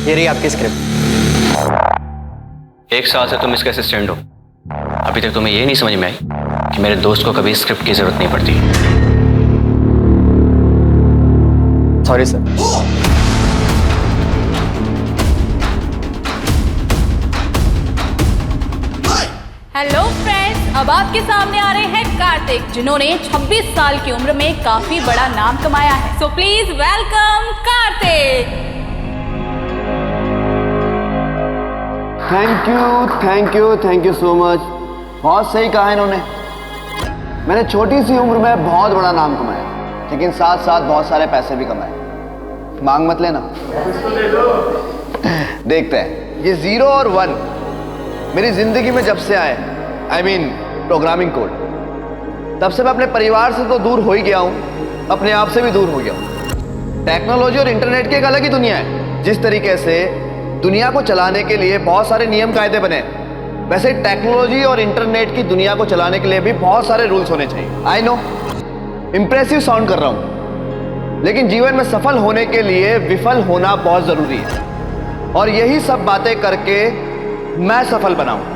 ये रही आपकी स्क्रिप्ट। 1 साल से तुम इसके असिस्टेंट हो, अभी तक तुम्हें ये नहीं समझ में आई कि मेरे दोस्त को कभी स्क्रिप्ट की जरूरत नहीं पड़ती। Sorry sir. हेलो फ्रेंड्स, अब आपके सामने आ रहे हैं कार्तिक, जिन्होंने 26 साल की उम्र में काफी बड़ा नाम कमाया है। So please welcome Kartik. Thank you so much. बहुत सही कहा इन्होंने। मैंने छोटी सी उम्र में बहुत बड़ा नाम कमाया, लेकिन साथ साथ बहुत सारे पैसे भी कमाए। मांग मत लेना। देखते हैं। ये 0 और 1 मेरी जिंदगी में जब से आए, I mean प्रोग्रामिंग कोड, तब से मैं अपने परिवार से तो दूर हो ही गया हूं, अपने आप से भी दूर हो गया हूं। टेक्नोलॉजी और इंटरनेट की एक अलग ही दुनिया है। जिस तरीके से दुनिया को चलाने के लिए बहुत सारे नियम कायदे बने, वैसे टेक्नोलॉजी और इंटरनेट की दुनिया को चलाने के लिए भी बहुत सारे रूल्स होने चाहिए। आई नो इंप्रेसिव साउंड कर रहा हूं, लेकिन जीवन में सफल होने के लिए विफल होना बहुत जरूरी है, और यही सब बातें करके मैं सफल बनाऊं।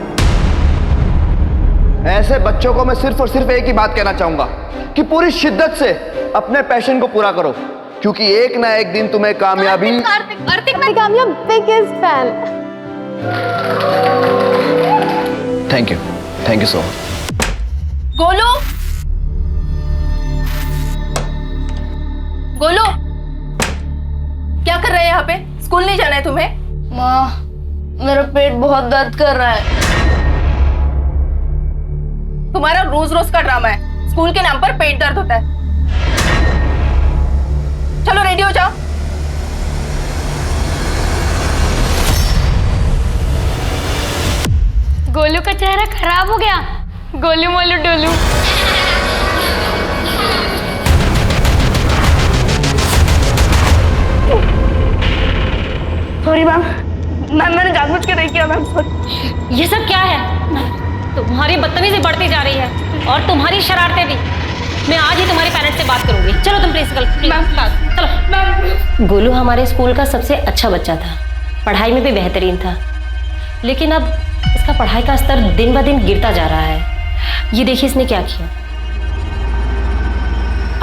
ऐसे बच्चों को मैं सिर्फ और सिर्फ एक ही बात कहना चाहूंगा कि पूरी शिद्दत से अपने पैशन को पूरा करो, क्योंकि एक ना एक दिन तुम्हें कामयाबी। कार्तिक मैं कामयाब biggest fan. Thank you so much. Golu, Golu, क्या कर रहे हैं यहाँ पे? स्कूल नहीं जाना है तुम्हें? माँ, मेरा पेट बहुत दर्द कर रहा है। तुम्हारा रोज रोज का ड्रामा है। स्कूल के नाम पर पेट दर्द होता है। चलो रेडी हो जाओ। गोलू का चेहरा खराब हो गया। गोलू मोलू डोलू। सॉरी मैम, मैंने जानबूझ के नहीं किया मैम, सॉरी। ये सब क्या है? तुम्हारी बदतमीजी बढ़ती जा रही है और तुम्हारी शरारतें भी। मैं आज ही तुम्हारे पेरेंट्स से बात करूंगी। चलो तुम प्रिंसिपल क्लास चलो। गोलू हमारे स्कूल का सबसे अच्छा बच्चा था, पढ़ाई में भी बेहतरीन था, लेकिन अब इसका पढ़ाई का स्तर दिन ब दिन गिरता जा रहा है। ये देखिए इसने क्या किया।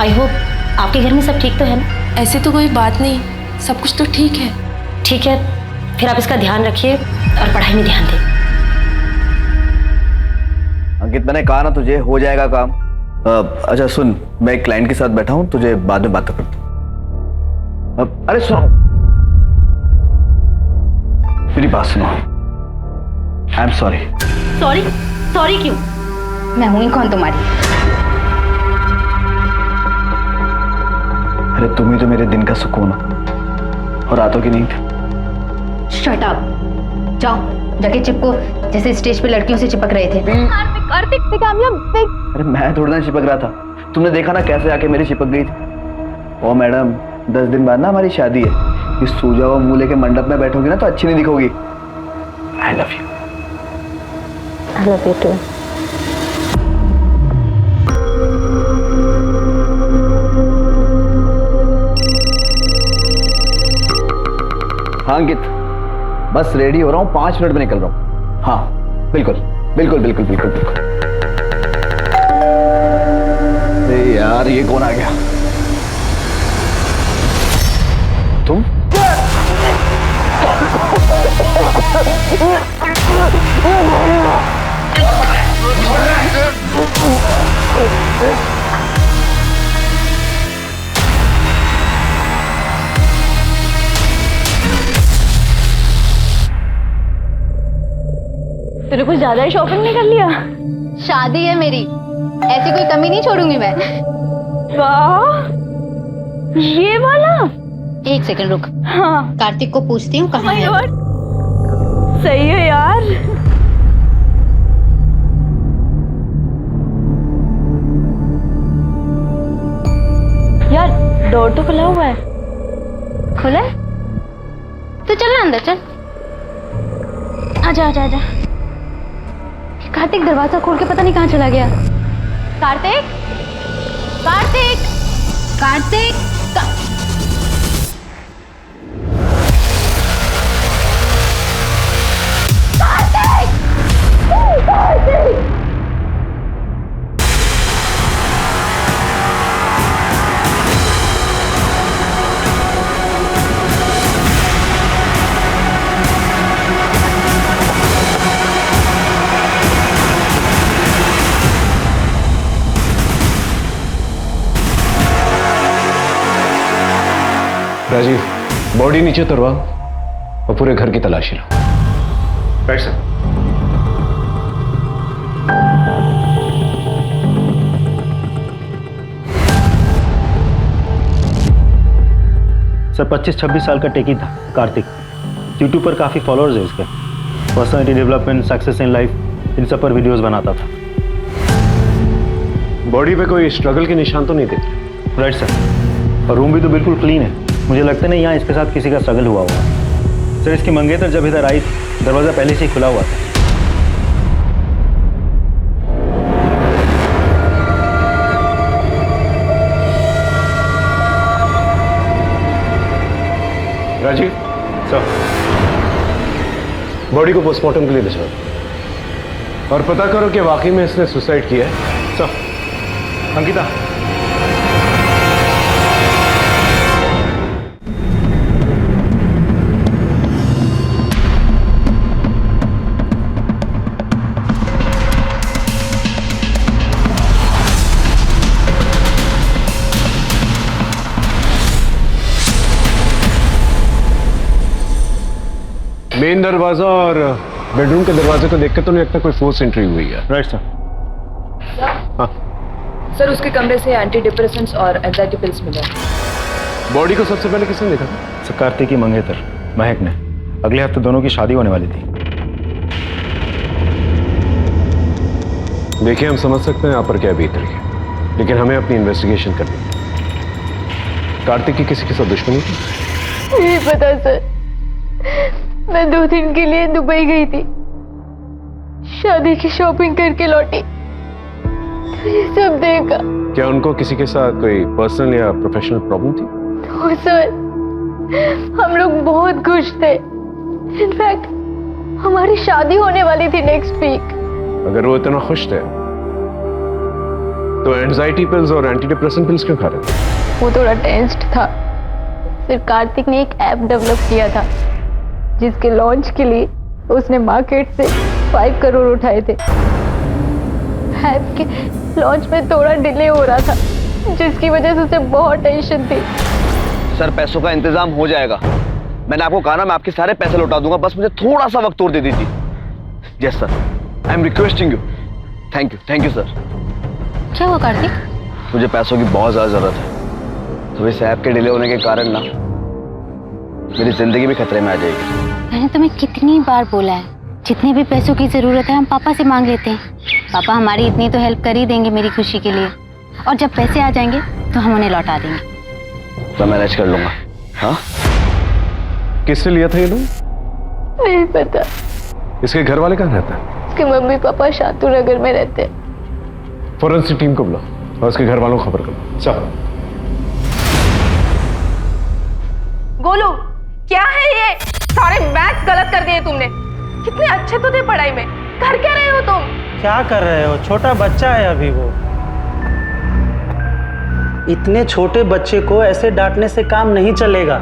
आई होप आपके घर में सब ठीक तो है ना? ऐसे तो कोई बात नहीं, सब कुछ तो ठीक है। ठीक है, फिर आप इसका ध्यान रखिए और पढ़ाई में ध्यान दें। अंकित, मैंने कहा ना तुझे हो जाएगा काम। अच्छा सुन, मैं एक क्लाइंट के साथ बैठा हूं, तुझे बाद में बात करता हूं। अरे सुनो, मेरी बात सुनो। I am sorry. सॉरी क्यों? मैं हुई कौन तुम्हारी? अरे तुम ही तो मेरे दिन का सुकून हो, और रातों की नींद। शट अप, जाओ जाके चिपको, जैसे स्टेज पे लड़कियों से चिपक रहे थे। कार्तिक मैं कामयाब बिग। अरे मैं थोड़ा ना चिपक रहा था, तुमने देखा ना कैसे आके मेरी चिपक गई थी। ओ मैडम, 10 दिन बाद ना हमारी शादी है। इस सूजा हुआ मुंह लेके मंडप में बैठोगी ना तो अच्छी नहीं दिखोगी। I love you. I love you too. हाँ अंकित, बस रेडी हो रहा हूँ, 5 मिनट में निकल रहा हूँ। हाँ बिल्कुल। अरे यार, ये कौन आ गया? तुम? तूने कुछ ज्यादा ही शॉपिंग नहीं कर लिया? शादी है मेरी, ऐसी कोई कमी नहीं छोड़ूंगी मैं। वाह, ये वाला। 1 सेकंड रुक। हाँ, कार्तिक को पूछती हूँ कहाँ है। सही है यार। यार डोर तो खुला हुआ है। खुला है? तो चल ना अंदर, चल। आजा। कार्तिक दरवाजा खोल के पता नहीं कहाँ चला गया। कार्तिक। बॉडी नीचे उतरवा और पूरे घर की तलाशी लो। Right sir. सर 25-26 साल का टेकी था कार्तिक। यूट्यूब पर काफ़ी फॉलोअर्स है उसके। Personality development, success in life, इन सब पर वीडियोस बनाता था। बॉडी पे कोई स्ट्रगल के निशान तो नहीं दिखते? Right sir. और रूम भी तो बिल्कुल क्लीन है। मुझे लगता नहीं यहाँ इसके साथ किसी का स्ट्रगल हुआ होगा। सर इसकी मंगेतर जब इधर आई थी दरवाज़ा पहले से ही खुला हुआ था। राजीव सर बॉडी को पोस्टमार्टम के लिए ले जाओ और पता करो कि वाकई में इसने सुसाइड किया है। सर। अंकिता मेन दरवाजा और बेडरूम के दरवाजे को देखकर तो नहीं लगता कोई फोर्स एंट्री हुई है। Right sir. हाँ। सर उसके कमरे से एंटी डिप्रेसेंट्स और एंजाइटी पिल्स मिले। बॉडी को सबसे पहले किसने देखा था? सर कार्तिक की मंगेतर महक ने। अगले हफ्ते दोनों की शादी होने वाली थी। देखिए हम समझ सकते हैं यहाँ पर क्या बीत रही है, लेकिन हमें अपनी इन्वेस्टिगेशन करनी है। कार्तिक की किसी के साथ दुश्मनी थी? नहीं पता सर। मैं 2 दिन के लिए दुबई गई थी, शादी की शॉपिंग करके लौटी तो ये सब देखा। क्या उनको किसी के साथ कोई पर्सनल या प्रोफेशनल प्रॉब्लम थी? तो सर हम लोग बहुत खुश थे। इनफैक्ट हमारी शादी होने वाली थी नेक्स्ट वीक। अगर वो इतना खुश थे तो एंजाइटी पिल्स और एंटी डिप्रेसेंट पिल्स क्यों खा रहे थे? वो थोड़ा टेंस्ड था। फिर कार्तिक ने एक ऐप डेवलप किया था जिसके लॉन्च के लिए उसने मार्केट से 5 करोड़ उठाए थे। ऐप के लॉन्च में थोड़ा डिले हो रहा था जिसकी वजह से उसे बहुत टेंशन थी। सर पैसों का इंतजाम हो जाएगा। मैंने आपको कहा ना मैं आपके सारे पैसे लौटा दूंगा, बस मुझे थोड़ा सा वक्त और दे दीजिए। Yes sir, I am requesting you. Thank you sir. क्या हुआ कार्तिक? मुझे पैसों की बहुत ज्यादा जरूरत है, तो इस ऐप के डिले होने के कारण ना मेरी जिंदगी भी खतरे में आ जाएगी। मैंने तुम्हें कितनी बार बोला है, जितने भी पैसों की जरूरत है हम पापा से मांग लेते हैं। पापा हमारी इतनी तो हेल्प कर ही देंगे मेरी खुशी के लिए, और जब पैसे आ जाएंगे तो हम उन्हें लौटा देंगे। मैं मैनेज कर लूंगा। हाँ? किससे लिया था ये लोन? नहीं पता। इसके घर वाले कहाँ रहते हैं? इसके मम्मी पापा शातू नगर में रहते हैं। फॉरेंसिक टीम को बुलाओ और उसके घर वालों को खबर करो। चलो। गोलू क्या है ये? सारे मैथ्स गलत कर दिए तुमने। कितने अच्छे तो थे पढ़ाई में, कर क्या रहे हो तुम? क्या कर रहे हो? छोटा बच्चा है अभी वो। इतने छोटे बच्चे को ऐसे डांटने से काम नहीं चलेगा।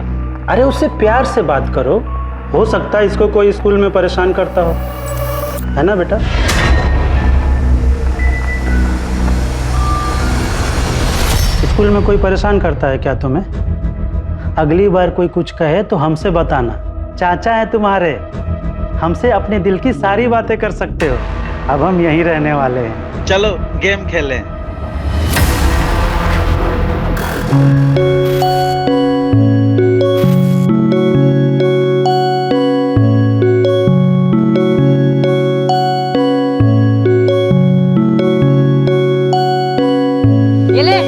अरे उससे प्यार से बात करो। हो सकता है इसको कोई स्कूल में परेशान करता हो, है ना बेटा? स्कूल में कोई परेशान करता है क्या तुम्हें? अगली बार कोई कुछ कहे तो हमसे बताना। चाचा है तुम्हारे, हमसे अपने दिल की सारी बातें कर सकते हो। अब हम यहीं रहने वाले हैं। चलो गेम खेलें। ये ले।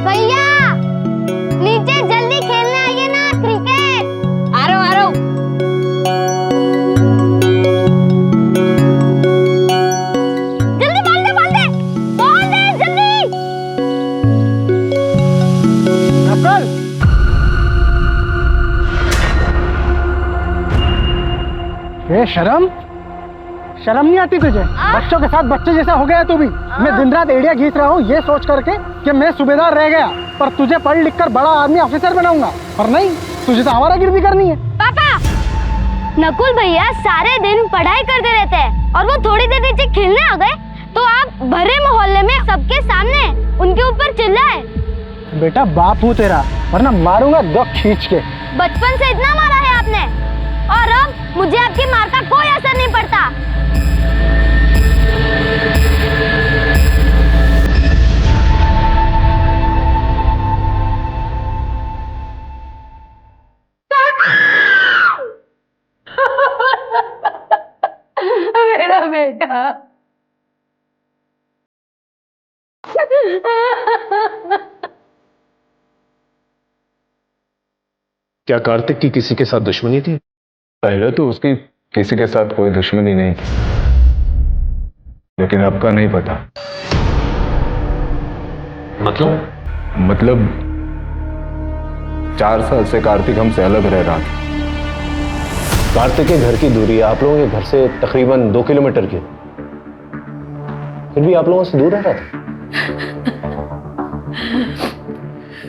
भैया नीचे जल्दी खेलने आइए ना, क्रिकेट। आ रहा हूँ। जल्दी बॉल दे जल्दी। ये शर्म नहीं आती तुझे? बच्चों के साथ बच्चे जैसा हो गया तू भी। मैं दिन रात एड़िया घींच रहा हूँ ये सोच करके कि मैं सूबेदार रह गया, पर तुझे पढ़ लिख कर बड़ा आदमी ऑफिसर बनाऊंगा। पर नहीं, तुझे तो आवारागर्दी करनी है। पापा, नकुल भैया सारे दिन पढ़ाई करते रहते हैं और वो थोड़ी देर नीचे खेलने आ गए तो आप भरे मोहल्ले में सबके सामने उनके ऊपर चिल्लाए। बेटा बाप हूँ तेरा, वरना मारूंगा दो खींच के। बचपन से इतना मारा है आपने और अब मुझे आपकी मार का कोई असर नहीं पड़ता। मेरा बेटा। क्या कार्तिक की किसी के साथ दुश्मनी थी? पहले तो उसकी किसी के साथ कोई दुश्मनी नहीं थी, लेकिन अब का नहीं पता। मतलब 4 साल से कार्तिक हमसे अलग रह रहा था। कार्तिक के घर की दूरी आप लोगों के घर से तकरीबन 2 किलोमीटर की, फिर भी आप लोगों से दूर रह रहा था।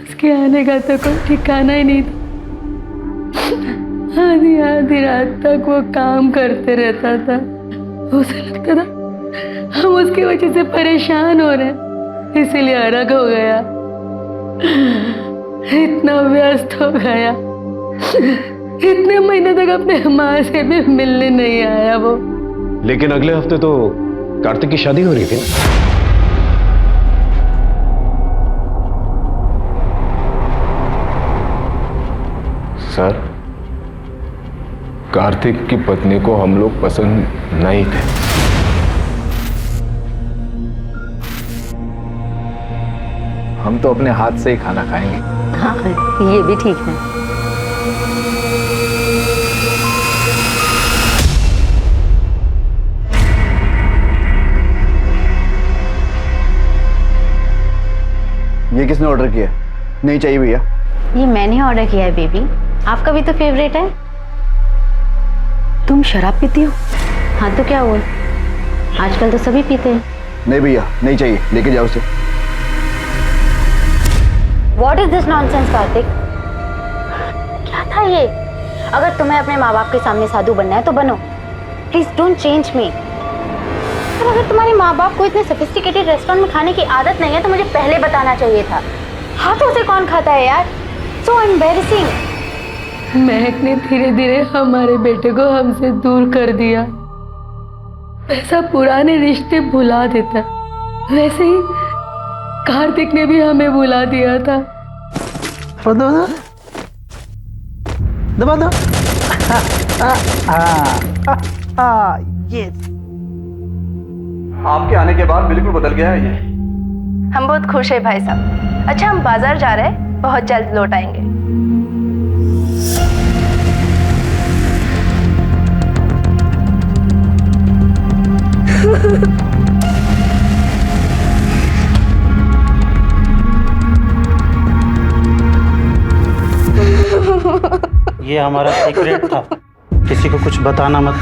उसके आने का तो कोई ठिकाना ही नहीं था। आधी आधी रात तक वो काम करते रहता था। उसे लगता था हम उसकी वजह से परेशान हो रहे हैं, इसीलिए अलग हो गया। इतना व्यस्त हो गया, इतने महीने तक अपने माँ से भी मिलने नहीं आया वो। लेकिन अगले हफ्ते तो कार्तिक की शादी हो रही थी ना? सर, कार्तिक की पत्नी को हम लोग पसंद नहीं थे। हम तो अपने हाथ से ही खाना खाएंगे। हाँ, ये भी ठीक है। ये किसने ऑर्डर किया? नहीं चाहिए भैया। ये मैंने ऑर्डर किया है बेबी, आपका भी तो फेवरेट है। तुम शराब पीती हो? हाँ तो क्या हुआ, आजकल तो सभी पीते हैं। नहीं भैया, नहीं चाहिए, लेके जाओ उसे। What is this nonsense, Kartik? क्या था ये? अगर तुम्हें अपने माँ बाप के सामने साधु बनना है तो बनो, प्लीज डोंट चेंज मी। और अगर तुम्हारे माँ बाप को इतने सोफिस्टिकेटेड रेस्टोरेंट में खाने की आदत नहीं है तो मुझे पहले बताना चाहिए था। हाथों से कौन खाता है यार? So embarrassing। महक ने धीरे धीरे हमारे बेटे को हमसे दूर कर दिया। ऐसा पुराने रिश्ते भुला देता, वैसे ही कार्तिक ने भी हमें भुला दिया था। दबा दो। आपके आने के बाद बिल्कुल बदल गया है ये। हम बहुत खुश हैं भाई साहब। अच्छा, हम बाजार जा रहे हैं, बहुत जल्द लौट आएंगे। ये हमारा सीक्रेट था, किसी को कुछ बताना मत,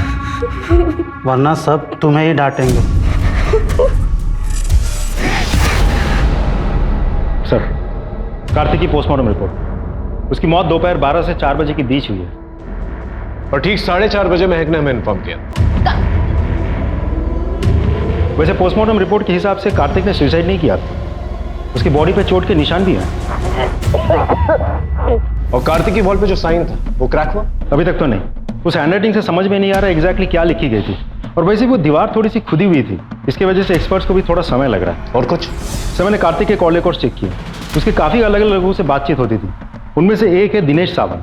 वरना सब तुम्हें ही डांटेंगे। सर, कार्तिक की पोस्टमार्टम रिपोर्ट, उसकी मौत दोपहर 12 से 4 बजे के बीच हुई है। और ठीक 4:30 बजे महक ने हमें इन्फॉर्म किया। वैसे पोस्टमार्टम रिपोर्ट के हिसाब से कार्तिक ने सुसाइड नहीं किया था, उसकी बॉडी पे चोट के निशान भी हैं। और कार्तिक की वॉल पे जो साइन था वो क्रैक हुआ? अभी तक तो नहीं, उस हैंडराइटिंग से समझ में नहीं आ रहा एग्जैक्टली क्या लिखी गई थी। और वैसे वो दीवार थोड़ी सी खुदी हुई थी, इसकी वजह से एक्सपर्ट्स को भी थोड़ा समय लग रहा है। और कुछ? सर, मैंने कार्तिक के कॉल रिकॉर्ड्स चेक किए, उसके काफ़ी अलग अलग लोगों से बातचीत होती थी। उनमें से एक है दिनेश सावंत।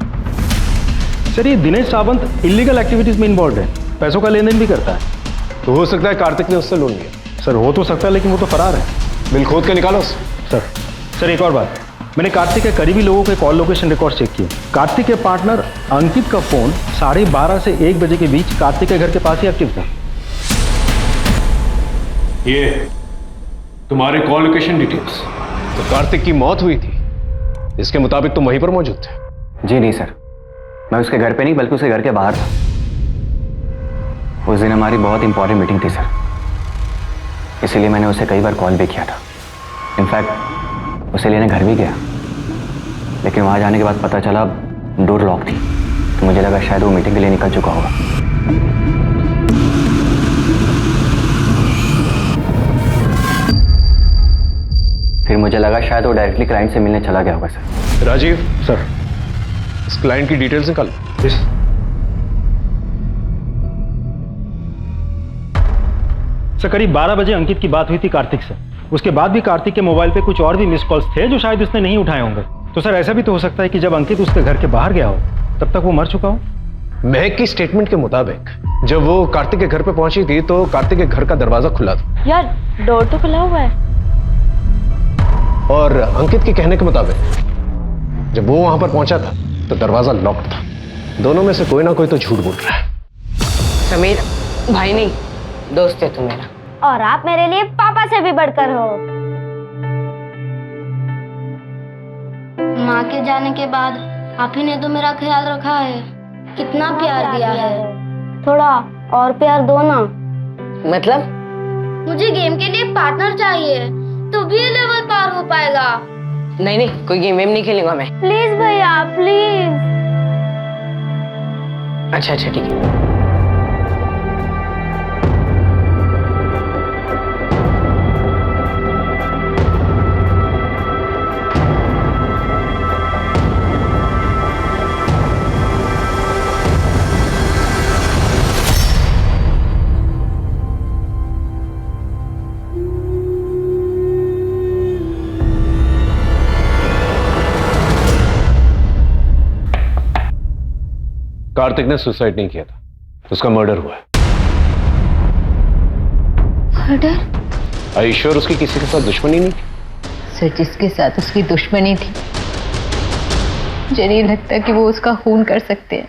सर, ये दिनेश सावंत इलीगल एक्टिविटीज़ में इन्वॉल्व है, पैसों का लेन देन भी करता है। तो हो सकता है कार्तिक ने उससे लोन लिया। सर, हो तो सकता है, लेकिन वो तो फरार है। बिल खोद के निकालो सर, एक और बात, मैंने कार्तिक के करीबी लोगों के कॉल लोकेशन रिकॉर्ड चेक किए। कार्तिक के पार्टनर अंकित का फोन 12:30 से 1 बजे के बीच कार्तिक के घर के पास ही एक्टिव था। ये तुम्हारे कॉल लोकेशन डिटेल्स? तो कार्तिक की मौत हुई थी, इसके मुताबिक तुम वहीं पर मौजूद थे? जी नहीं सर, मैं उसके घर पे नहीं बल्कि उसके घर के बाहर था। उस दिन हमारी बहुत इंपॉर्टेंट मीटिंग थी सर, इसीलिए मैंने उसे कई बार कॉल भी किया था। इनफैक्ट उसे लेने घर भी गया, लेकिन वहाँ जाने के बाद पता चला डोर लॉक थी, तो मुझे लगा शायद वो मीटिंग के लिए निकल चुका होगा। फिर मुझे लगा शायद वो डायरेक्टली क्लाइंट से मिलने चला गया होगा सर। राजीव, सर। इस क्लाइंट की डिटेल्स निकाल। सर करीब 12 बजे अंकित की बात हुई थी कार्तिक से। उसके बाद भी कार्तिक के मोबाइल पे कुछ और भी मिस कॉल्स थे जो शायद उसने नहीं उठाए होंगे। तो सर ऐसा भी तो हो सकता है कि जब अंकित उसके घर के बाहर गया हो तब तक वो मर चुका हो। महक की स्टेटमेंट के मुताबिक जब वो कार्तिक के घर पे पहुंची थी तो कार्तिक के घर का दरवाजा खुला था। यार डोर तो खुला हुआ है। और अंकित के कहने के मुताबिक जब वो वहां पर पहुंचा था तो दरवाजा लॉक्ड था। दोनों में से कोई ना कोई तो झूठ बोल रहा है। समीर भाई नहीं, दोस्त है तू मेरा। और आप मेरे लिए पापा से भी बढ़कर हो। माँ के जाने के बाद आप ही ने तो मेरा ख्याल रखा है, कितना प्यार दिया है। थोड़ा और प्यार दो ना। मतलब? मुझे गेम के लिए पार्टनर चाहिए, तो भी लेवल पार हो पाएगा। नहीं, कोई गेम वेम नहीं खेलूंगा मैं। प्लीज भैया प्लीज। अच्छा ठीक है। कार्तिक ने सुसाइड नहीं किया था, उसका मर्डर हुआ है। मर्डर? Are you sure उसकी किसी के साथ दुश्मनी नहीं थी? सर जिसके साथ उसकी दुश्मनी थी मुझे नहीं लगता कि वो उसका खून कर सकते हैं।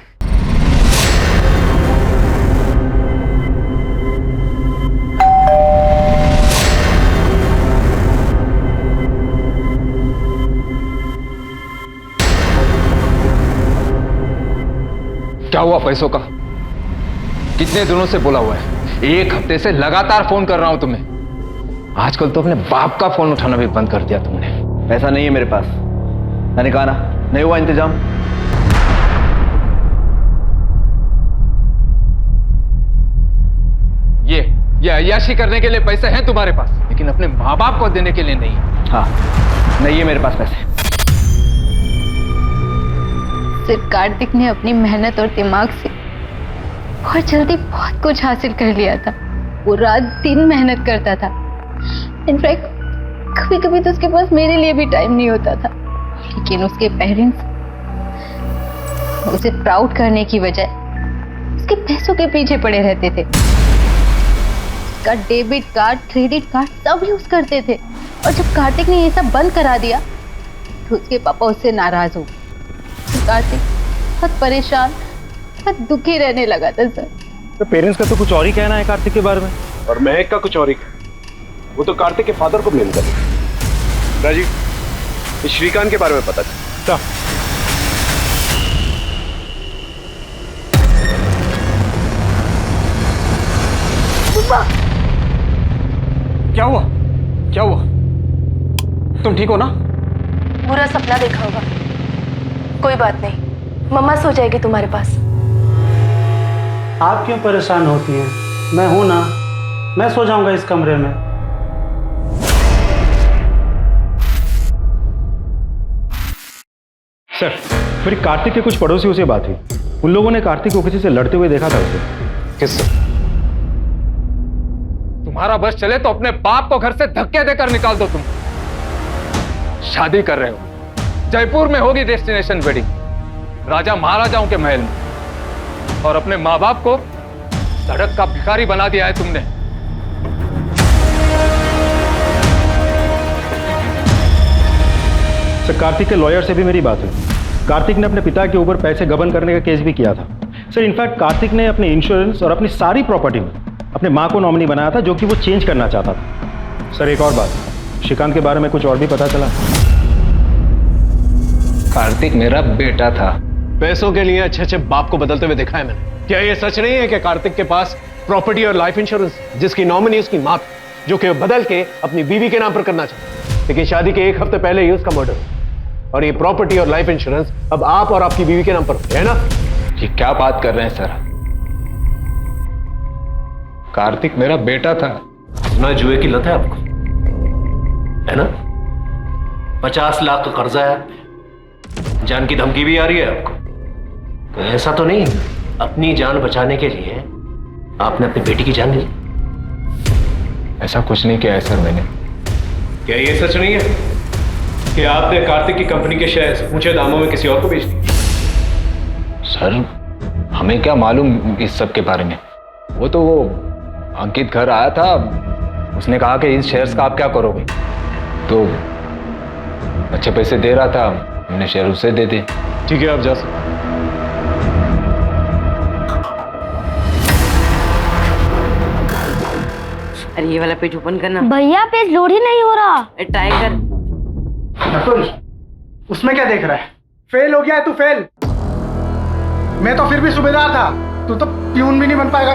क्या हुआ पैसों का? कितने दिनों से बोला हुआ है, 1 हफ्ते से लगातार फोन कर रहा हूं तुम्हें। आजकल तो अपने बाप का फोन उठाना भी बंद कर दिया तुमने। पैसा नहीं है मेरे पास, मैंने कहा ना, नहीं हुआ इंतजाम। ये अय्याशी करने के लिए पैसे हैं तुम्हारे पास, लेकिन अपने माँ बाप को देने के लिए नहीं। हाँ, नहीं है मेरे पास पैसे। सिर्फ कार्तिक ने अपनी मेहनत और दिमाग से बहुत जल्दी बहुत कुछ हासिल कर लिया था। वो रात दिन मेहनत करता था। इनफैक्ट कभी कभी तो उसके पास मेरे लिए भी टाइम नहीं होता था, लेकिन उसके पेरेंट्स उसे प्राउड करने की बजाय उसके पैसों के पीछे पड़े रहते थे। उसका डेबिट कार्ड, क्रेडिट कार्ड सब यूज करते थे। और जब कार्तिक ने ये सब बंद करा दिया तो उसके पापा उससे नाराज हो। कार्तिक बहुत परेशान, बहुत दुखी रहने लगा था सर। तो पेरेंट्स का तो कुछ और ही कहना है कार्तिक के बारे में, और महक का कुछ और ही। वो तो कार्तिक के फादर को ब्लेम कर रहे हैं। राजीव, इस श्रीकांत के बारे में पता चला? क्या हुआ? क्या हुआ? तुम ठीक हो ना? बुरा सपना देखा होगा। कोई बात नहीं, मम्मा सो जाएगी तुम्हारे पास। आप क्यों परेशान होती हैं? मैं हूं ना, मैं सो जाऊंगा इस कमरे में। सर मेरी कार्तिक के कुछ पड़ोसियों से बात हुई। उन लोगों ने कार्तिक को किसी से लड़ते हुए देखा था उसे। किससे? तुम्हारा बस चले तो अपने बाप को घर से धक्के देकर निकाल दो। तुम शादी कर रहे हो, जयपुर में होगी डेस्टिनेशन वेडिंग, राजा महाराजाओं के महल में, और अपने माँ बाप को सड़क का भिखारी बना दिया है तुमने। सर कार्तिक के लॉयर से भी मेरी बात हुई। कार्तिक ने अपने पिता के ऊपर पैसे गबन करने का केस भी किया था। सर इनफैक्ट कार्तिक ने अपने इंश्योरेंस और अपनी सारी प्रॉपर्टी में अपने माँ को नॉमिनी बनाया था, जो कि वो चेंज करना चाहता था। सर एक और बात, श्रीकांत के बारे में कुछ और भी पता चला? कार्तिक मेरा बेटा था। पैसों के लिए अच्छे अच्छे बाप को बदलते हुए देखा है मैंने। क्या ये सच नहीं है कि कार्तिक के पास प्रॉपर्टी और लाइफ इंश्योरेंस जिसकी नॉमिनी उसकी मां, जो कि बदल के अपनी बीवी के नाम पर करना चाहता, लेकिन शादी के 1 हफ्ते पहले ही उसका मर्डर, और ये प्रॉपर्टी और लाइफ इंश्योरेंस अब आप और आपकी बीवी के नाम पर है ना? ये क्या बात कर रहे हैं सर? कार्तिक मेरा बेटा था। ना जुए की लत है आपको, है ना? 50 लाख का कर्जा है, जान की धमकी भी आ रही है आपको। तो ऐसा तो नहीं अपनी जान बचाने के लिए आपने अपनी बेटी की जान ली? ऐसा कुछ नहीं किया है सर मैंने। क्या ये सच नहीं है कि आपने कार्तिक की कंपनी के शेयर्स ऊंचे दामों में किसी और को बेच दिए? सर हमें क्या मालूम इस सब के बारे में। वो अंकित घर आया था, उसने कहा कि इन शेयर्स का आप क्या करोगे, तो अच्छे पैसे दे रहा था, हमने शेयर उसे दे दिए। ठीक है, आप जा सकते। अरे ये वाला पेज ओपन करना। भैया पेज लोड ही नहीं हो रहा। ट्राई कर। नकुल, उसमें क्या देख रहा है? फेल हो गया है तू, फेल। मैं तो फिर भी सूबेदार था, तू तो प्यून भी नहीं बन पाएगा।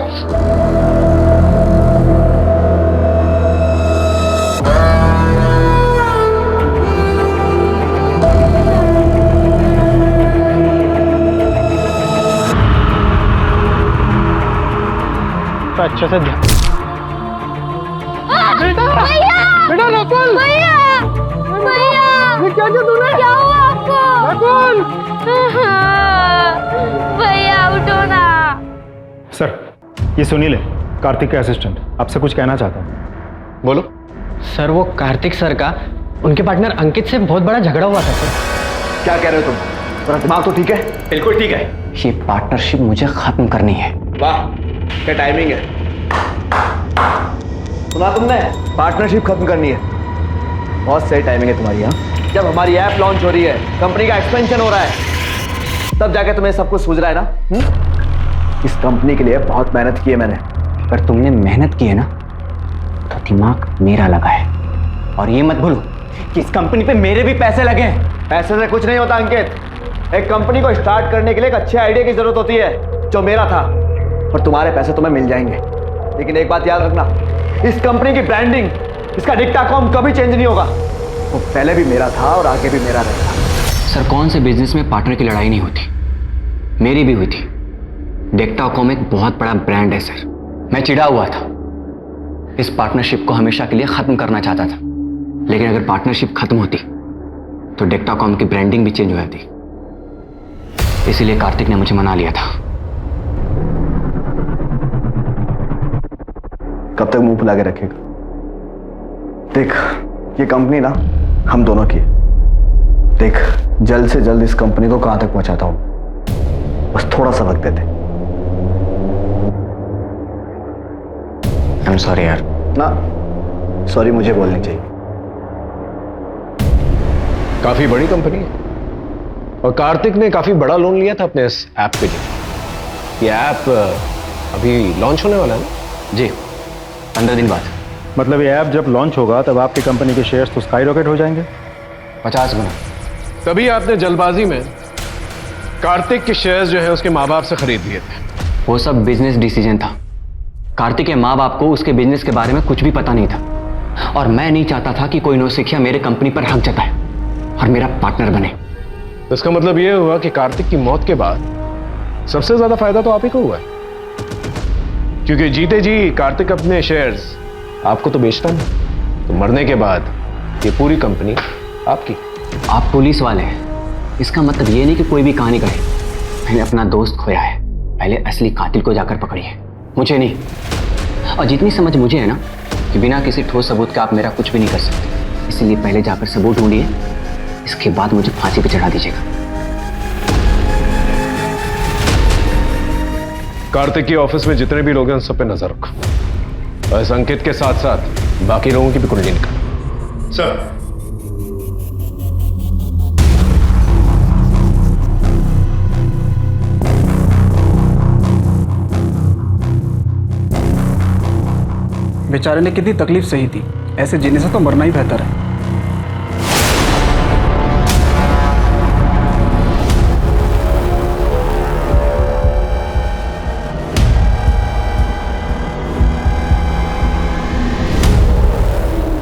तो अच्छे से बेटा नकुल, ये क्या किया तूने? क्या हुआ आपको? नकुल! भैया उठो ना। सर, ये सुनील है, कार्तिक का असिस्टेंट, आपसे कुछ कहना चाहता हूँ। बोलो। सर वो कार्तिक सर का उनके पार्टनर अंकित से बहुत बड़ा झगड़ा हुआ था सर। क्या कह रहे हो तुम? तुम्हारा दिमाग तो ठीक है? बिल्कुल ठीक है। ये पार्टनरशिप मुझे खत्म करनी है। वाह, क्या टाइमिंग है। सुना तुमने? पार्टनरशिप खत्म करनी है। बहुत सही टाइमिंग है तुम्हारी। यहाँ जब हमारी ऐप लॉन्च हो रही है, कंपनी का एक्सपेंशन हो रहा है, तब जाके तुम्हें सब कुछ सूझ रहा है ना? इस कंपनी के लिए बहुत मेहनत की है मैंने। अगर तुमने मेहनत की है ना, तो दिमाग मेरा लगा है। और ये मत भूलो कि इस कंपनी पे मेरे भी पैसे लगे हैं। पैसे से कुछ नहीं होता अंकित। एक कंपनी को स्टार्ट करने के लिए एक अच्छे आइडिया की जरूरत होती है, जो मेरा था। और तुम्हारे पैसे तुम्हें मिल जाएंगे, लेकिन एक बात याद रखना, इस कंपनी की ब्रांडिंग, इसका डिक्टाकॉम कभी चेंज नहीं होगा। वो पहले भी मेरा था और आगे भी मेरा रहेगा। सर, कौन से बिजनेस में पार्टनर की लड़ाई नहीं होती? मेरी भी हुई थी। डिक्टाकॉम एक बहुत बड़ा ब्रांड है सर। मैं चिढ़ा हुआ था, इस पार्टनरशिप को हमेशा के लिए खत्म करना चाहता था। लेकिन अगर पार्टनरशिप खत्म होती तो डिक्टाकॉम की ब्रांडिंग भी चेंज हो जाती। इसीलिए कार्तिक ने मुझे मना लिया था। कब तक मुंह फुला के रखेगा? देख, ये कंपनी ना हम दोनों की है। देख, जल्द से जल्द इस कंपनी को कहां तक पहुंचाता हूं, बस थोड़ा सा वक्त देते। आई एम सॉरी यार। ना, सॉरी मुझे बोलनी चाहिए। काफी बड़ी कंपनी है और कार्तिक ने काफी बड़ा लोन लिया था अपने इस ऐप के लिए। ये ऐप अभी लॉन्च होने वाला है ना? जी, 15 दिन बाद। मतलब ये ऐप जब लॉन्च होगा तब आपकी कंपनी के शेयर्स तो स्काई रॉकेट हो जाएंगे 50 गुना। तभी आपने जल्दबाजी में कार्तिक के शेयर्स जो है उसके माँ बाप से खरीद लिए थे। वो सब बिजनेस डिसीजन था। कार्तिक के माँ बाप को उसके बिजनेस के बारे में कुछ भी पता नहीं था, और मैं नहीं चाहता था कि कोई नौसिखिया मेरे कंपनी पर हक जताए और मेरा पार्टनर बने। तो इसका मतलब यह हुआ कि कार्तिक की मौत के बाद सबसे ज्यादा फायदा तो आप ही को हुआ है, क्योंकि जीते जी कार्तिक अपने शेयर्स आपको तो बेचता नहीं, तो मरने के बाद ये पूरी कंपनी आपकी। आप पुलिस वाले हैं, इसका मतलब ये नहीं कि कोई भी कहानी कहे। मैंने अपना दोस्त खोया है, पहले असली कातिल को जाकर पकड़िए, मुझे नहीं। और जितनी समझ मुझे है ना कि बिना किसी ठोस सबूत के आप मेरा कुछ भी नहीं कर सकते, इसीलिए पहले जाकर सबूत ढूंढिए, इसके बाद मुझे फांसी पे चढ़ा दीजिएगा। कार्तिक के ऑफिस में जितने भी लोग हैं उन सब पे नजर रखो, और इस अंकित के साथ साथ बाकी लोगों की भी कुंडली निकालो। सर, बेचारे ने कितनी तकलीफ सही थी, ऐसे जीने से तो मरना ही बेहतर है।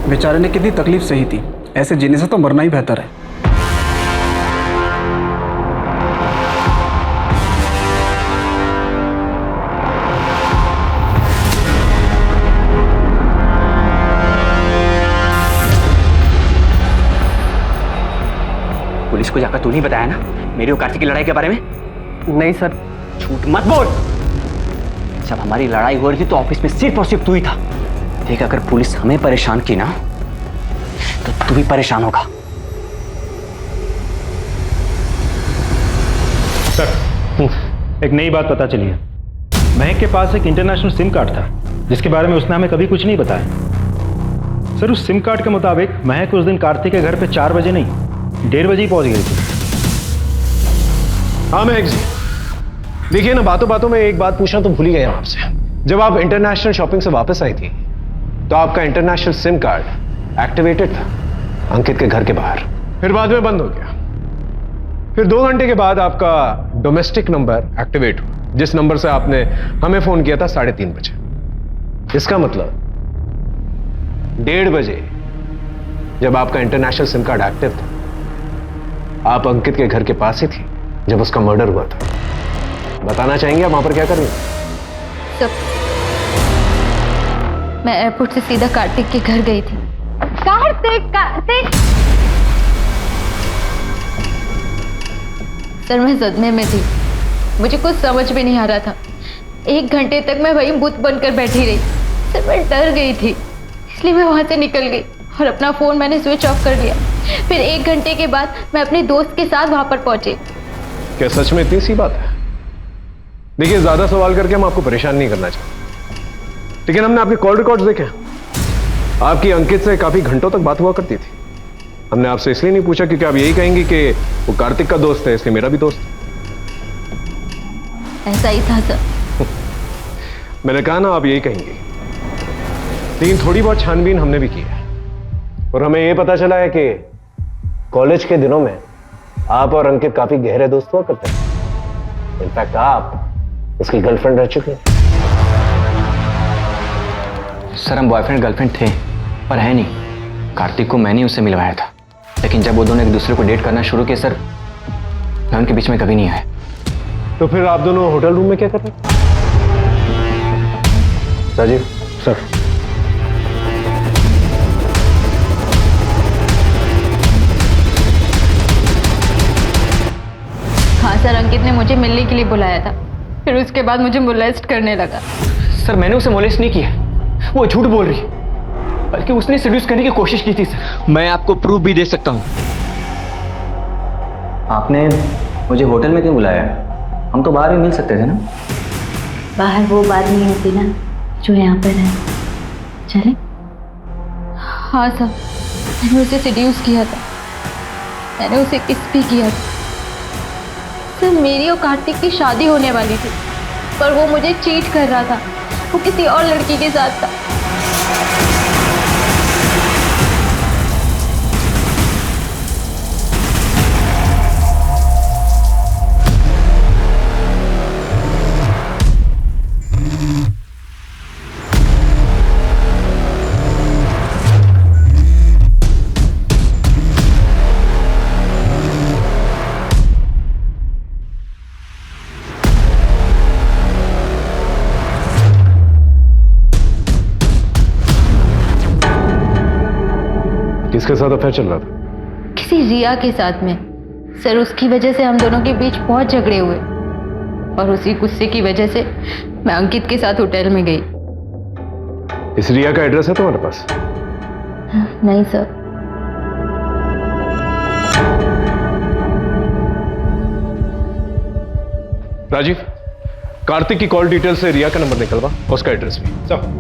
बेचारे ने कितनी तकलीफ सही थी, ऐसे जीने से तो मरना ही बेहतर है। को जाकर तू नहीं बताया ना मेरी और कार्तिक की लड़ाई के बारे में? नहीं सर। झूठ मत बोल। जब हमारी लड़ाई हो रही थी तो ऑफिस में सिर्फ और सिर्फ तू ही था। देख, अगर पुलिस हमें परेशान की ना तो तू भी परेशान होगा। सर, एक नई बात पता चली है। महक के पास एक इंटरनेशनल सिम कार्ड था जिसके बारे में उसने हमें कभी कुछ नहीं बताया। सर, उस सिम कार्ड के मुताबिक महक उस दिन कार्तिक के घर पे 4 बजे नहीं 1:30 बजे ही पहुंच गई थी। हाँ महक जी, देखिए ना, बातों बातों में एक बात पूछना तो भूल ही गया आपसे। जब आप इंटरनेशनल शॉपिंग से वापस आई थी तो आपका इंटरनेशनल सिम कार्ड एक्टिवेटेड था अंकित के घर के बाहर, फिर बाद में बंद हो गया। फिर 2 घंटे के बाद आपका डोमेस्टिक नंबर एक्टिवेट हुआ, जिस नंबर से आपने हमें फोन किया था 3:30 बजे। इसका मतलब 1:30 बजे जब आपका इंटरनेशनल सिम कार्ड एक्टिव था, आप अंकित के घर के पास ही थी जब उसका मर्डर हुआ था। बताना चाहेंगे आप वहां पर क्या कर रही हैं? सब मैं एयरपोर्ट से सीधा कार्तिक के घर गई थी। कार्तिक सर, मैं सदमे में थी। मुझे कुछ समझ में नहीं आ रहा था। 1 घंटे तक मैं वहीं भूत बनकर बैठी रही। सर, मैं डर गई थी, इसलिए मैं वहां से निकल गई और अपना फोन मैंने स्विच ऑफ कर दिया। फिर 1 घंटे के बाद मैं अपने दोस्त के साथ वहां पर पहुंची। क्या सच में इतनी सी बात है? देखिए, ज्यादा सवाल करके हम आपको परेशान नहीं करना चाहते, लेकिन हमने आपके कॉल रिकॉर्ड्स देखे। आपकी अंकित से काफी घंटों तक बात हुआ करती थी। हमने आपसे इसलिए नहीं पूछा क्योंकि आप यही कहेंगे कि वो कार्तिक का दोस्त है, इसलिए मेरा भी दोस्त है। ऐसा ही था सर। मैंने कहा ना, आप यही कहेंगे। लेकिन थोड़ी बहुत छानबीन हमने भी की है और हमें यह पता चला है कि कॉलेज के दिनों में आप और अंकित काफी गहरे दोस्त हुआ करते हैं। इनफैक्ट आप उसकी गर्लफ्रेंड रह चुकी हैं। सर, हम बॉयफ्रेंड गर्लफ्रेंड थे पर है नहीं। कार्तिक को मैंने उससे मिलवाया था, लेकिन जब वो दोनों एक दूसरे को डेट करना शुरू किए सर, मैं उनके बीच में कभी नहीं आया। तो फिर आप दोनों होटल रूम में क्या कर रहे हैं? राजीव सर, हाँ सर, अंकित ने मुझे मिलने के लिए बुलाया था। फिर उसके बाद मुझे मोलेस्ट करने लगा। सर, मैंने उसे मोलेस्ट नहीं किया, वो झूठ बोल रही है, बल्कि उसने सेड्यूस करने की कोशिश की थी सर। मैं आपको प्रूफ भी दे सकता हूँ। आपने मुझे होटल में क्यों बुलाया? हम तो बाहर भी मिल सकते थे ना। बाहर वो बात नहीं होती ना जो यहाँ पर है। चले? हाँ सर, मैंने उसे सेड्यूस किया था। मैंने उसे किस भी किया था। सर, मेरी और कार्तिक की शादी होने वाली थी, पर वो मुझे चीट कर रहा था। वो किसी और लड़की के साथ था। किसके साथ अफेयर चल रहा था? किसी रिया के साथ में। सर, उसकी वजह से हम दोनों के बीच बहुत झगड़े हुए और उसी गुस्से की वजह से मैं अंकित के साथ होटल में गई। इस रिया का एड्रेस है तुम्हारे पास? नहीं सर। राजीव, कार्तिक की कॉल डिटेल से रिया का नंबर निकलवा, उसका एड्रेस भी। सब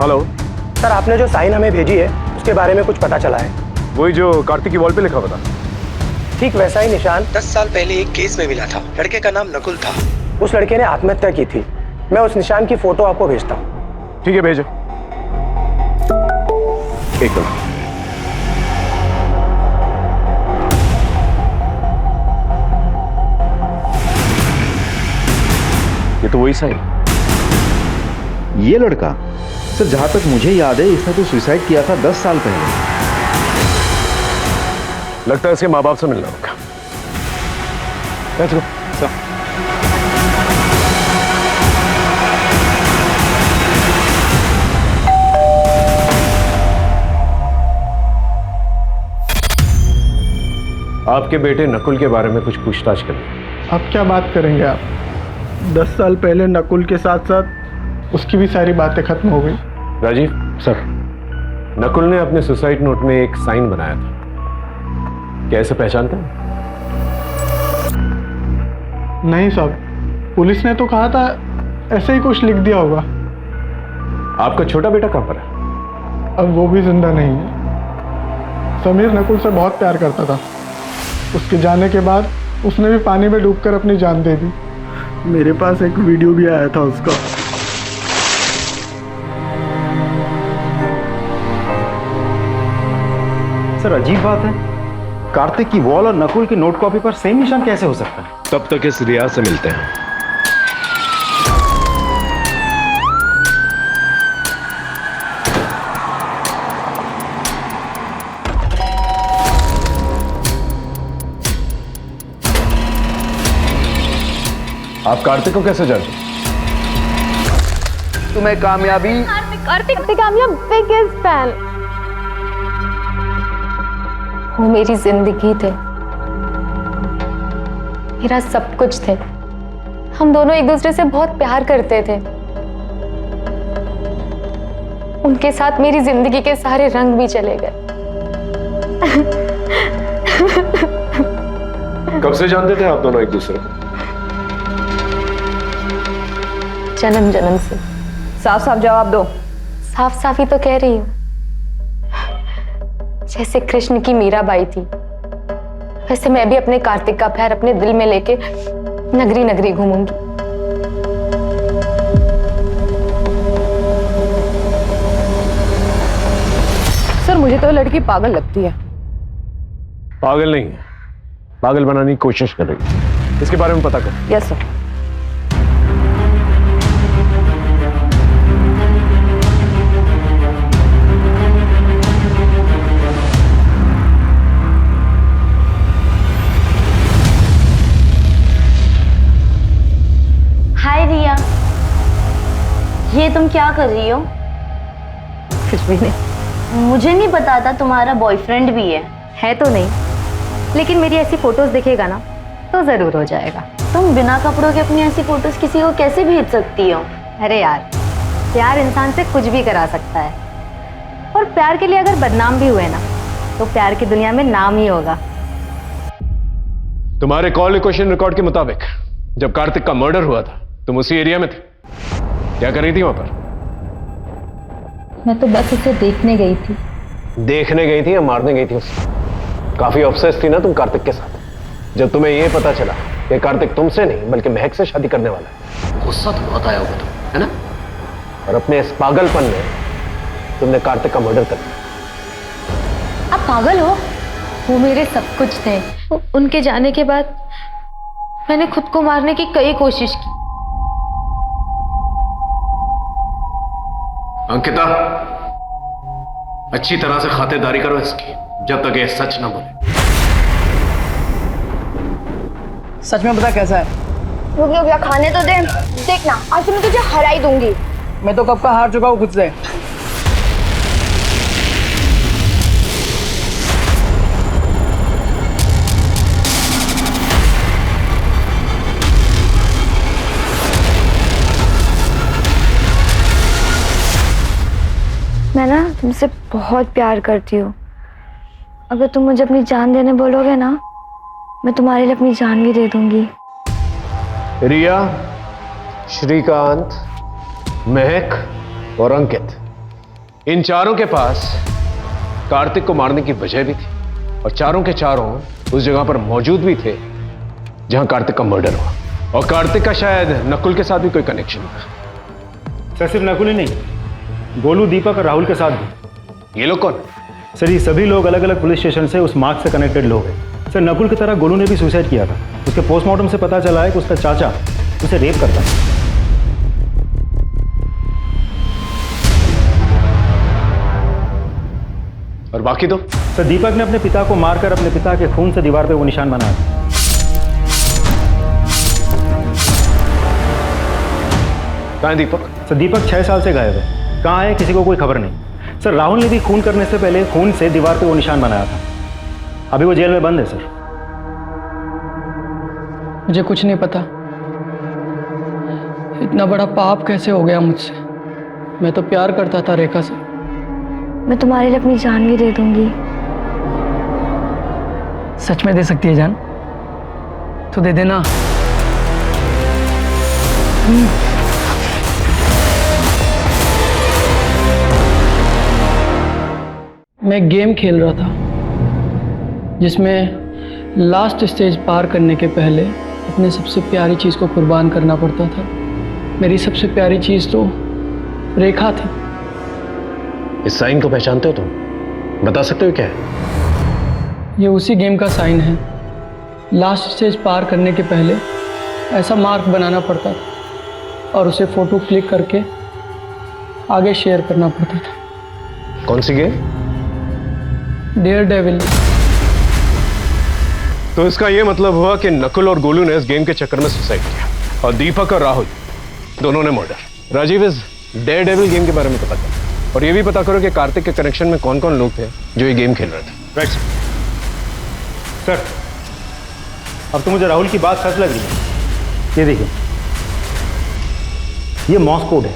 हेलो सर, आपने जो साइन हमें भेजी है उसके बारे में कुछ पता चला है? वही जो कार्तिक की वॉल पे लिखा हुआ था। ठीक वैसा ही निशान 10 साल पहले एक केस में मिला था। लड़के का नाम नकुल था। उस लड़के ने आत्महत्या की थी। मैं उस निशान की फोटो आपको भेजता हूँ। ठीक है, भेजो। एक मिनट। ये तो वही साइन। ये लड़का सर, जहां तक मुझे याद है इसने तो सुसाइड किया था 10 साल पहले। लगता है इसके माँ बाप से मिलना होगा। Let's go. आपके बेटे नकुल के बारे में कुछ पूछताछ करें। अब क्या बात करेंगे आप? 10 साल पहले नकुल के साथ साथ उसकी भी सारी बातें खत्म हो गई। राजीव सर, नकुल ने अपने सुसाइड नोट में एक साइन बनाया था, क्या इसे पहचानते हैं? नहीं साहब, पुलिस ने तो कहा था ऐसे ही कुछ लिख दिया होगा। आपका छोटा बेटा कहाँ पर है? अब वो भी जिंदा नहीं है। समीर नकुल से बहुत प्यार करता था। उसके जाने के बाद उसने भी पानी में डूबकर अपनी जान दे दी। मेरे पास एक वीडियो भी आया था उसका। सर अजीब बात है, कार्तिक की वॉल और नकुल की नोट कॉपी पर सेम निशान कैसे हो सकता है? तब तक इस रिया से मिलते हैं। आप कार्तिक को कैसे जानते? तुम्हें कामयाबी कार्तिक कामयाब बिगेस्ट फैन। वो मेरी जिंदगी थे, मेरा सब कुछ थे। हम दोनों एक दूसरे से बहुत प्यार करते थे। उनके साथ मेरी जिंदगी के सारे रंग भी चले गए। कब से जानते थे आप दोनों एक दूसरे को? जन्म जन्म से। साफ साफ जवाब दो। साफ साफ ही तो कह रही हूँ। जैसे कृष्ण की मीराबाई थी, वैसे मैं भी अपने कार्तिक का प्यार अपने दिल में लेके नगरी नगरी घूमूंगी। सर मुझे तो लड़की पागल लगती है। पागल नहीं है, पागल बनाने की कोशिश कर रही है। इसके बारे में पता कर। Yes sir. हाय रिया, ये तुम क्या कर रही हो? कुछ भी नहीं। मुझे नहीं पता था तुम्हारा बॉयफ्रेंड भी है तो नहीं, लेकिन मेरी ऐसी फोटोज दिखेगा ना तो जरूर हो जाएगा। तुम बिना कपड़ों के अपनी ऐसी फोटोज किसी को कैसे भेज सकती हो? अरे यार, प्यार इंसान से कुछ भी करा सकता है, और प्यार के लिए अगर बदनाम भी हुए ना तो प्यार की दुनिया में नाम ही होगा। तुम्हारे कॉल रिकॉर्डिंग रिकॉर्ड के मुताबिक जब कार्तिक का मर्डर हुआ था तुम उसी एरिया में थे, क्या कर रही थी वहां पर? मैं तो बस उसे देखने गई थी। देखने गई थी या मारने गई थी उसे? काफी ऑब्सेस थी ना तुम कार्तिक के साथ। जब तुम्हें यह पता चला कि कार्तिक तुमसे नहीं बल्कि महक से शादी करने वाला है, गुस्सा तो बहुत आया होगा तुम, है ना? और अपने इस पागलपन में तुमने कार्तिक का मर्डर कर दिया। आप पागल हो? वो मेरे सब कुछ थे। उनके जाने के बाद मैंने खुद को मारने की कई कोशिश की। अंकिता, अच्छी तरह से खातिरदारी करो इसकी, जब तक ये सच ना बोले। सच में पता कैसा है? रुक रुक, खाने तो दे। देखना आज मैं तुझे हरा ही दूंगी। मैं तो कब का हार चुका हूँ खुद से। मैं ना तुमसे बहुत प्यार करती हूँ। अगर तुम मुझे अपनी जान देने बोलोगे ना, मैं तुम्हारे लिए अपनी जान भी दे दूंगी। रिया, श्रीकांत, महक और अंकित, इन चारों के पास कार्तिक को मारने की वजह भी थी, और चारों के चारों उस जगह पर मौजूद भी थे जहां कार्तिक का मर्डर हुआ। और कार्तिक का शायद नकुल के साथ भी कोई कनेक्शन था। सर सिर्फ नकुल ही नहीं, गोलू, दीपक और राहुल के साथ भी। ये लोग कौन? सर ये सभी लोग अलग अलग पुलिस स्टेशन से उस मार्ग से कनेक्टेड लोग हैं। सर नकुल की तरह गोलू ने भी सुसाइड किया था। उसके पोस्टमार्टम से पता चला है कि उसका चाचा उसे रेप करता है। और बाकी दो? सर दीपक ने अपने पिता को मारकर अपने पिता के खून से दीवार पे वो निशान बनाया था। कहाँ है दीपक? सर दीपक 6 साल से गायब है। कहाँ है किसी को कोई खबर नहीं। सर राहुल ने भी खून करने से पहले खून से दीवार पे वो निशान बनाया था। अभी वो जेल में बंद है सर। मुझे कुछ नहीं पता इतना बड़ा पाप कैसे हो गया मुझसे। मैं तो प्यार करता था रेखा से। मैं तुम्हारे लिए अपनी जान भी दे दूंगी। सच में दे सकती है जान? तो दे देना। मैं गेम खेल रहा था जिसमें लास्ट स्टेज पार करने के पहले अपने सबसे प्यारी चीज़ को कुर्बान करना पड़ता था। मेरी सबसे प्यारी चीज़ तो रेखा थी। इस साइन को पहचानते हो तुम? बता सकते हो क्या है? ये उसी गेम का साइन है। लास्ट स्टेज पार करने के पहले ऐसा मार्क बनाना पड़ता था और उसे फोटो क्लिक करके आगे शेयर करना पड़ता था। कौन सी गेम? Dare devil. तो इसका यह मतलब हुआ कि नकुल और गोलू ने इस गेम के चक्कर में सुसाइड किया और दीपक और राहुल दोनों ने मर्डर। राजीव, इस डेयर डेविल गेम के बारे में पता करो और ये भी पता करो कि कार्तिक के कनेक्शन में कौन कौन लोग थे जो ये गेम खेल रहे थे। Right sir. अब तो मुझे राहुल की बात सच लग रही है। ये देखिए, ये मॉर्स कोड है।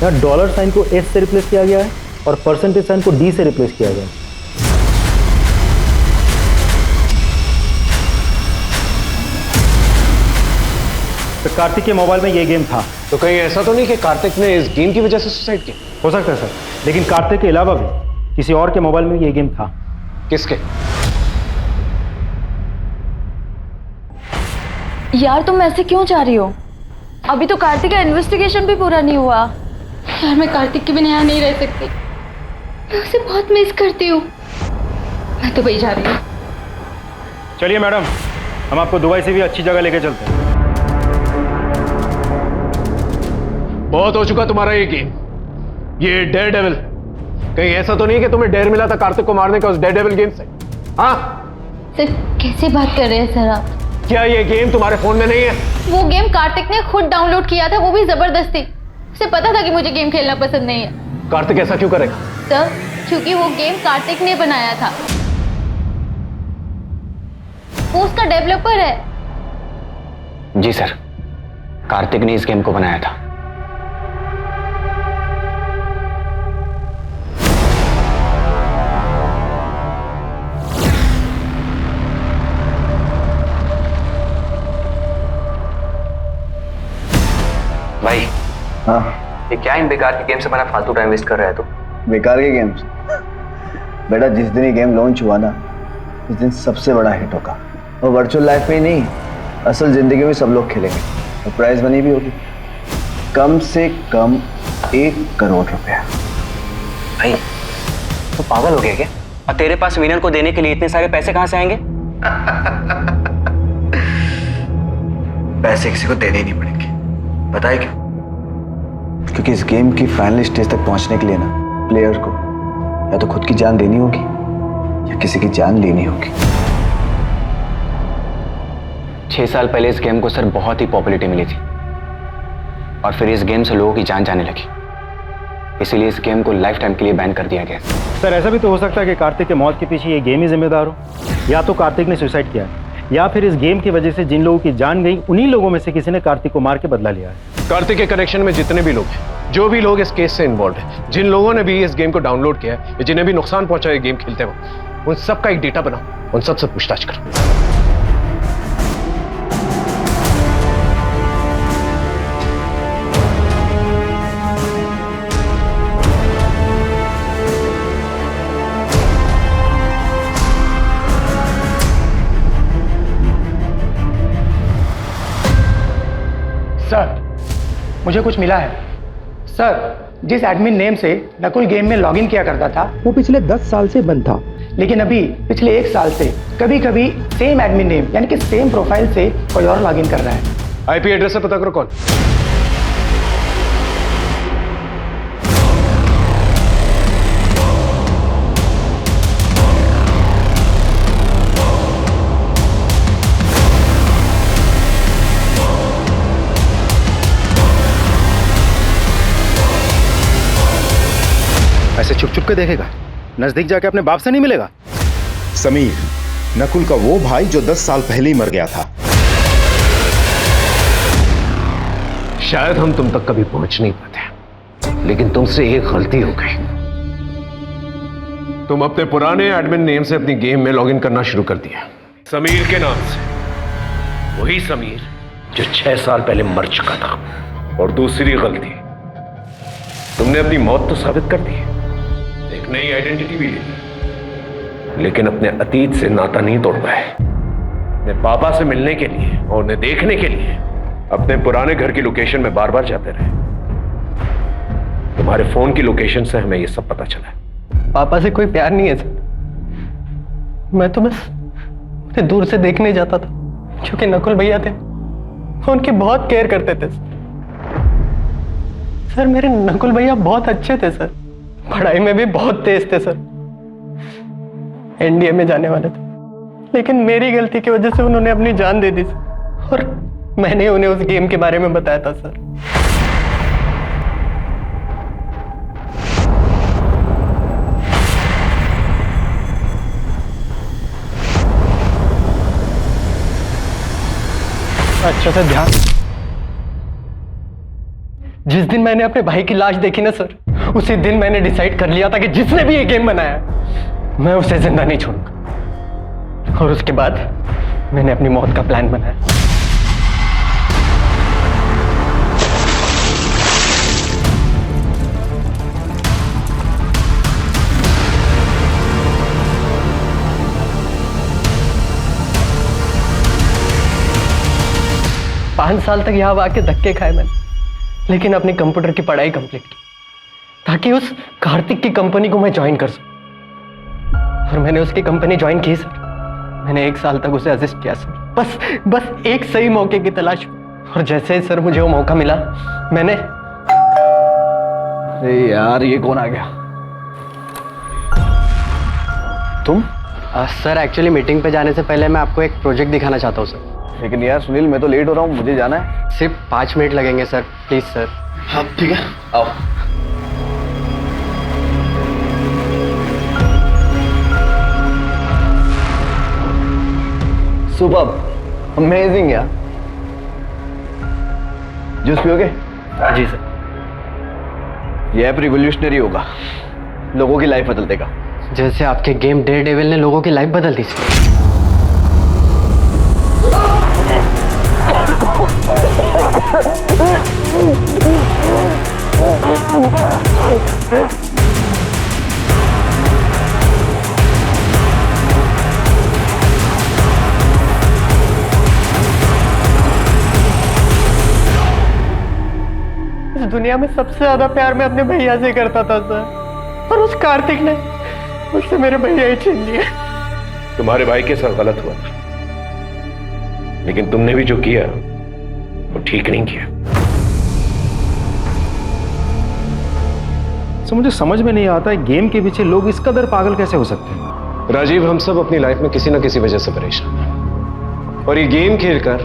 यहाँ डॉलर साइन को एस से रिप्लेस किया गया है और परसेंटेज साइन को डी से रिप्लेस किया गया है। तो कार्तिक के मोबाइल में ये गेम था। तो कहीं ऐसा तो नहीं कि कार्तिक ने इस गेम की वजह से सुसाइड किया? हो सकता है सर, लेकिन कार्तिक के अलावा भी किसी और के मोबाइल में ये गेम था। किसके? यार तुम ऐसे क्यों चाह रही हो? अभी तो कार्तिक का इन्वेस्टिगेशन भी पूरा नहीं हुआ। यार मैं कार्तिक के बिना यहाँ नहीं रह सकती। मैं उसे बहुत मिस करती हूँ। मैं तो वही जा रही हूँ। चलिए मैडम, हम आपको दुबई से भी अच्छी जगह लेके चलते हैं। बहुत हो चुका तुम्हारा ये गेम, ये डेयर डेविल। कहीं ऐसा तो नहीं कि तुम्हें डेयर मिला था कार्तिक को मारने का उस डेयर डेविल गेम से? हाँ सर कैसे बात कर रहे हैं सर आप? क्या ये गेम तुम्हारे फोन में नहीं है? वो गेम कार्तिक ने खुद डाउनलोड किया था, वो भी जबरदस्ती। उसे पता था कि मुझे गेम खेलना पसंद नहीं है। कार्तिक ऐसा क्यों करेगा? सर क्योंकि वो गेम कार्तिक ने बनाया था। वो उसका डेवलपर है। जी सर, कार्तिक ने इस गेम को बनाया था। भाई, हाँ ये क्या इन बेकार के गेम से बना फालतू टाइम वेस्ट कर रहा है तू? बेकार के गेम्स? बेटा जिस दिन ये गेम लॉन्च हुआ ना, उस दिन सबसे बड़ा हिट होगा। और वर्चुअल लाइफ में ही नहीं, असल जिंदगी में सब लोग खेलेंगे और प्राइज मनी भी होगी, कम से कम 1 करोड़ रुपया। भाई तू पागल हो गया क्या? और तेरे पास विनर को देने के लिए इतने सारे पैसे कहां से आएंगे? पैसे किसी को देने ही नहीं पड़ेंगे। बताए क्यों? क्योंकि इस गेम की फाइनल स्टेज तक पहुंचने के लिए ना, प्लेयर को या तो खुद की जान देनी होगी या किसी की जान लेनी होगी। 6 साल पहले इस गेम को सर बहुत ही पॉपुलैरिटी मिली थी और फिर इस गेम से लोगों की जान जाने लगी, इसीलिए इस गेम को लाइफ टाइम के लिए बैन कर दिया गया। सर ऐसा भी तो हो सकता है कि कार्तिक के मौत के पीछे ये गेम ही जिम्मेदार हो, या तो कार्तिक ने सुसाइड किया है या फिर इस गेम की वजह से जिन लोगों की जान गई उन्हीं लोगों में से किसी ने कार्तिक को मार के बदला लिया है। कार्तिक के कनेक्शन में जितने भी लोग हैं, जो भी लोग इस केस से इन्वॉल्व हैं, जिन लोगों ने भी इस गेम को डाउनलोड किया है या जिन्हें भी नुकसान पहुंचा है गेम खेलते वक्त, उन सब का एक डेटा बनाओ, उन सब से पूछताछ करो। सर मुझे कुछ मिला है। सर जिस एडमिन नेम से नकुल गेम में लॉगिन किया करता था वो पिछले 10 साल से बंद था, लेकिन अभी पिछले 1 साल से कभी कभी सेम एडमिन नेम यानी कि सेम प्रोफाइल से कोई और लॉगिन कर रहा है। आईपी एड्रेस से पता करो कौन। ऐसे छुप छुप के देखेगा, नजदीक जाके अपने बाप से नहीं मिलेगा। समीर, नकुल का वो भाई जो 10 साल पहले ही मर गया था। शायद हम तुम तक कभी पहुंच नहीं पाते, लेकिन तुमसे एक गलती हो गई। तुम अपने पुराने एडमिन नेम से अपनी गेम में लॉगिन करना शुरू कर दिया, समीर के नाम से। वही समीर जो 6 साल पहले मर चुका था। और दूसरी गलती, तुमने अपनी मौत तो साबित कर दी, एक नई आइडेंटिटी भी ले ली, लेकिन अपने अतीत से नाता नहीं तोड़ पाए। अपने पापा से मिलने के लिए और उन्हें देखने के लिए अपने पुराने घर की लोकेशन में बार बार जाते रहे। तुम्हारे फोन की लोकेशन से हमें यह सब पता चला। पापा से कोई प्यार नहीं है सर, मैं तो बस उन्हें दूर से देखने जाता था, क्योंकि नकुल भैया थे, वो उनकी बहुत केयर करते थे। सर मेरे नकुल भैया बहुत अच्छे थे सर, पढ़ाई में भी बहुत तेज थे सर, एनडीए में जाने वाले थे, लेकिन मेरी गलती की वजह से उन्होंने अपनी जान दे दी सर। और मैंने उन्हें उस गेम के बारे में बताया था सर। अच्छे से ध्यान। जिस दिन मैंने अपने भाई की लाश देखी ना सर, उसी दिन मैंने डिसाइड कर लिया था कि जिसने भी ये गेम बनाया मैं उसे जिंदा नहीं छोड़ूंगा। और उसके बाद मैंने अपनी मौत का प्लान बनाया। पांच साल तक यहां आके धक्के खाए मैंने, लेकिन अपनी कंप्यूटर की पढ़ाई कंप्लीट की ताकि उस कार्तिक की कंपनी को मैं ज्वाइन कर सकूं। और मैंने उसकी कंपनी ज्वाइन की सर। मैंने 1 साल तक उसे असिस्ट किया सर, बस एक सही मौके की तलाश में। और जैसे ही सर मुझे वो मौका मिला, मैंने। अरे यार ये कौन आ गया? तुम? सर एक्चुअली मीटिंग पे जाने से पहले मैं आपको एक प्रोजेक्ट दिखाना चाहता हूँ सर। लेकिन यार सुनील, मैं तो लेट हो रहा हूँ, मुझे जाना है। सिर्फ 5 मिनट लगेंगे सर, प्लीज सर। हाँ ठीक है, आओ। सुपर्ब, अमेजिंग यार। जूस पियोगे? जी सर। ये ऐप रिवोल्यूशनरी होगा, लोगों की लाइफ बदल देगा। जैसे आपके गेम डेयरडेविल ने लोगों की लाइफ बदल दी सर। इस दुनिया में सबसे ज्यादा प्यार मैं अपने भैया से करता था सर, और उस कार्तिक ने मुझसे मेरे भैया ही छीन लिए। तुम्हारे भाई के साथ गलत हुआ था, लेकिन तुमने भी जो किया वो ठीक नहीं किया। सो मुझे समझ में नहीं आता है गेम के पीछे लोग इस कदर पागल कैसे हो सकते हैं। राजीव, हम सब अपनी लाइफ में किसी ना किसी वजह से परेशान हैं, और ये गेम खेलकर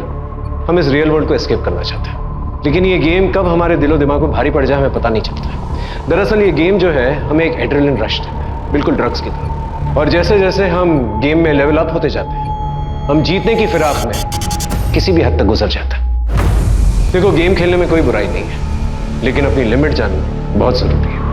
हम इस रियल वर्ल्ड को एस्केप करना चाहते हैं। लेकिन ये गेम कब हमारे दिलो दिमाग को भारी पड़ जाए हमें पता नहीं चलता। दरअसल ये गेम जो है हमें एक एड्रेनलिन रश देता है, बिल्कुल ड्रग्स की तरह। और जैसे जैसे हम गेम में लेवल अप होते जाते हैं, हम जीतने की फिराक में किसी भी हद तक गुजर जाता है। देखो, गेम खेलने में कोई बुराई नहीं है, लेकिन अपनी लिमिट जानना बहुत जरूरी है।